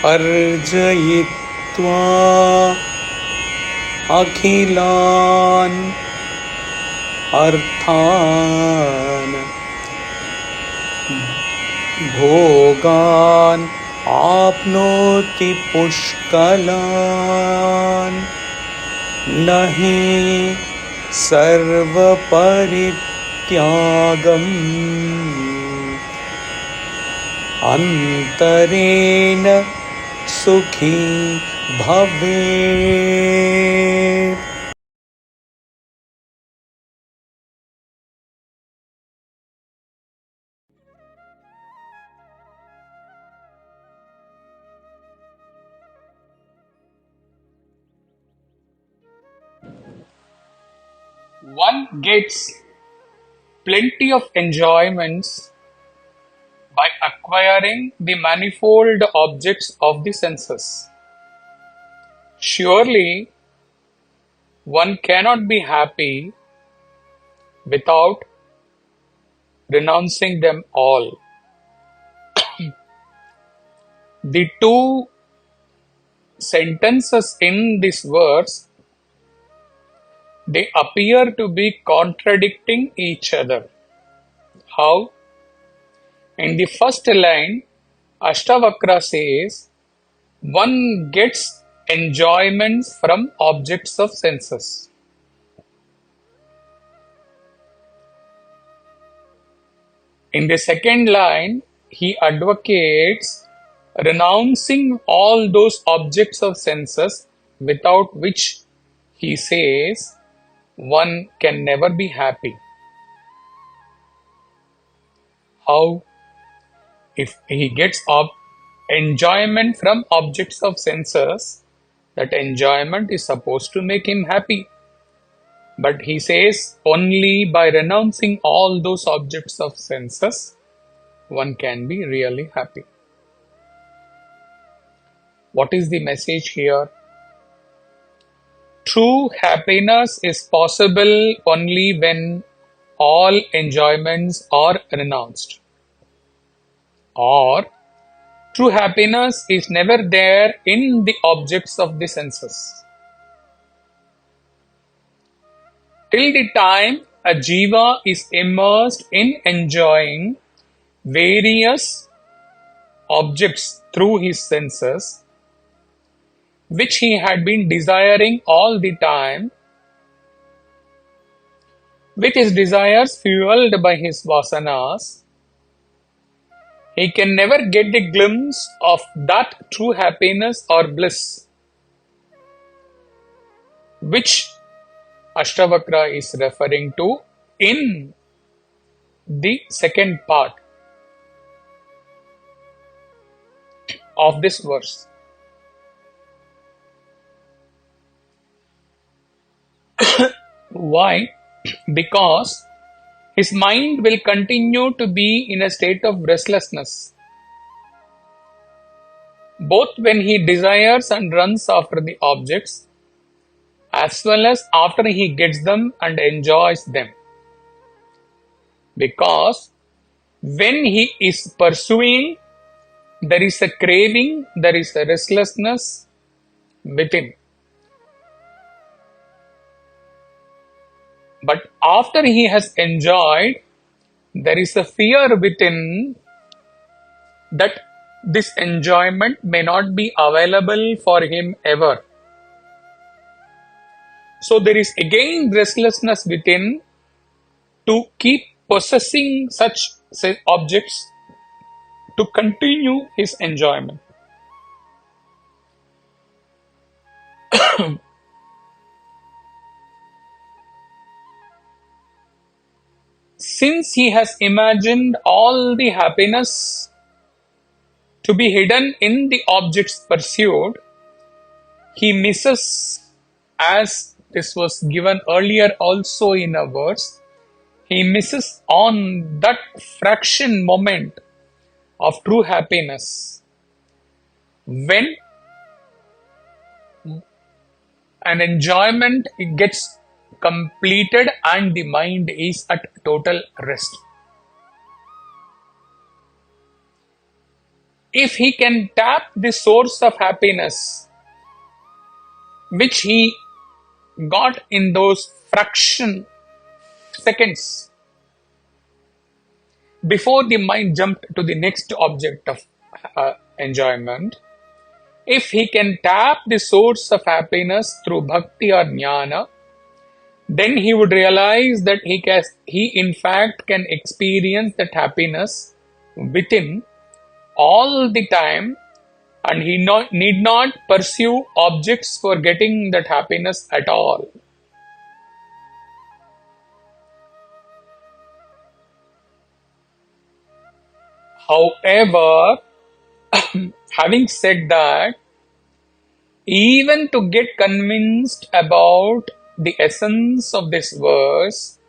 arjayitvākhilān arthaānbhogānāpnoti puṣkalān nahi sarvaparityāgamantareṇa sukhī bhavet. One gets plenty of enjoyments by acquiring the manifold objects of the senses. Surely, one cannot be happy without renouncing them all. The two sentences in this verse, they appear to be contradicting each other. How? In the first line, Ashtavakra says, one gets enjoyments from objects of senses. In the second line, he advocates renouncing all those objects of senses without which, he says, one can never be happy. How? If he gets enjoyment from objects of senses, that enjoyment is supposed to make him happy. But he says only by renouncing all those objects of senses, one can be really happy. What is the message here? True happiness is possible only when all enjoyments are renounced. Or, true happiness is never there in the objects of the senses. Till the time a jiva is immersed in enjoying various objects through his senses, which he had been desiring all the time, with his desires fueled by his vasanas, he can never get the glimpse of that true happiness or bliss, which Ashtavakra is referring to in the second part of this verse. Why? Because his mind will continue to be in a state of restlessness, both when he desires and runs after the objects, as well as after he gets them and enjoys them. Because when he is pursuing, there is a craving, there is a restlessness within. But after he has enjoyed, there is a fear within that this enjoyment may not be available for him ever. So there is again restlessness within to keep possessing such objects to continue his enjoyment. Since he has imagined all the happiness to be hidden in the objects pursued, he misses, as this was given earlier also in a verse, he misses on that fraction moment of true happiness when an enjoyment gets completed and the mind is at total rest. if he can tap the source of happiness, which he got in those fraction seconds before the mind jumped to the next object of enjoyment, if he can tap the source of happiness through bhakti or jnana, then he would realize that he in fact can experience that happiness within all the time, and he need not pursue objects for getting that happiness at all. However, having said that, even to get convinced about the essence of this verse,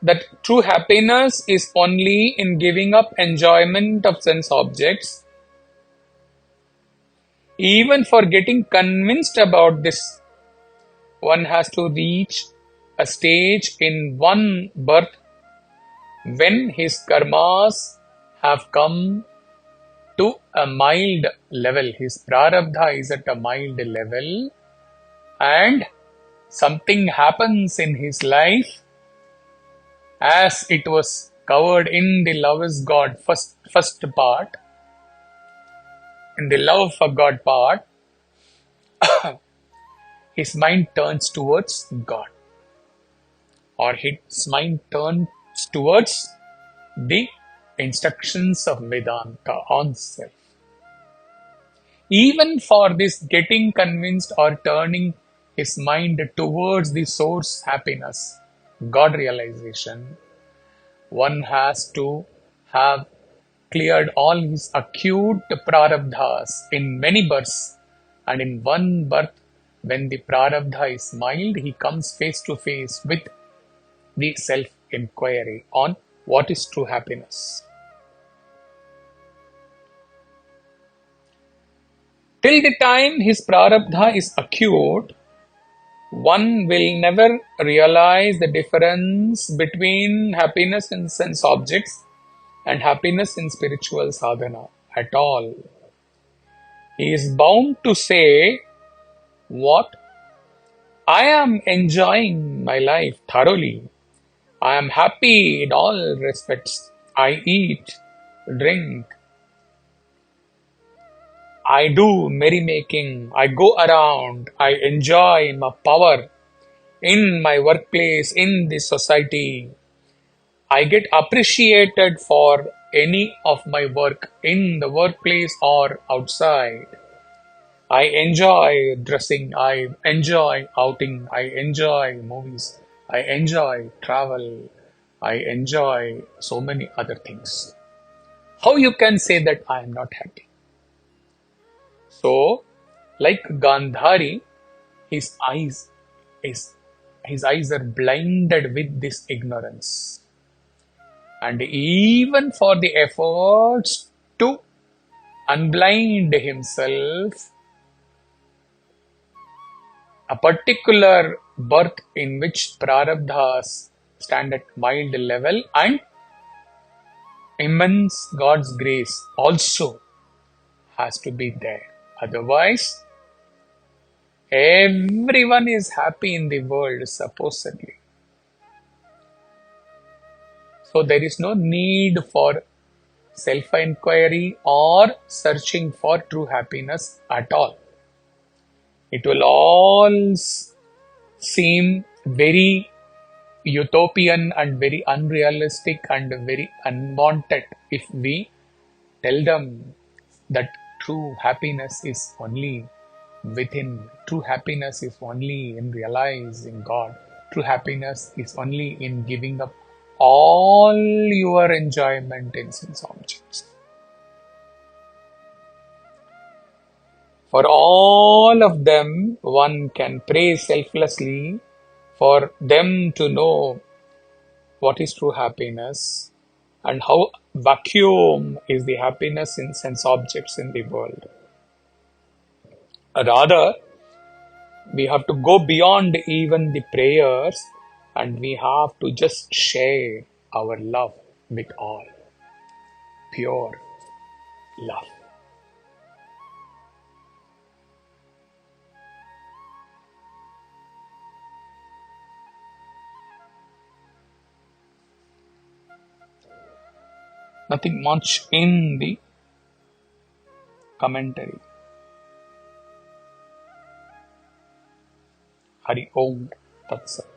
that true happiness is only in giving up enjoyment of sense objects, even for getting convinced about this, one has to reach a stage in one birth when his karmas have come to a mild level. His prarabdha is at a mild level, and something happens in his life, as it was covered in the love is God first part. In the love for God part, his mind turns towards God, or his mind turns towards the instructions of Vedanta on self. Even for this getting convinced or turning his mind towards the source happiness, God realization, one has to have cleared all his acute prarabdhas in many births, and in one birth, when the prarabdha is mild, he comes face to face with the self-inquiry on what is true happiness. Till the time his prarabdha is acute, one will never realize the difference between happiness in sense objects and happiness in spiritual sadhana at all. He is bound to say, what? I am enjoying my life thoroughly. I am happy in all respects. I eat, drink, I do merrymaking, I go around, I enjoy my power in my workplace, in the society. I get appreciated for any of my work in the workplace or outside. I enjoy dressing, I enjoy outing, I enjoy movies, I enjoy travel, I enjoy so many other things. How you can say that I am not happy? So, like Gandhari, his eyes are blinded with this ignorance. And even for the efforts to unblind himself, a particular birth in which prarabdhas stand at mild level and immense God's grace also has to be there. Otherwise, everyone is happy in the world, supposedly. So there is no need for self-inquiry or searching for true happiness at all. It will all seem very utopian and very unrealistic and very unwanted if we tell them that true happiness is only within. True happiness is only in realizing God. True happiness is only in giving up all your enjoyment in sense objects. For all of them, one can pray selflessly for them to know what is true happiness and how vacuum is the happiness in sense objects in the world. Rather, we have to go beyond even the prayers, and we have to just share our love with all. Pure love. Nothing much in the commentary. Hari Om Tat Sat.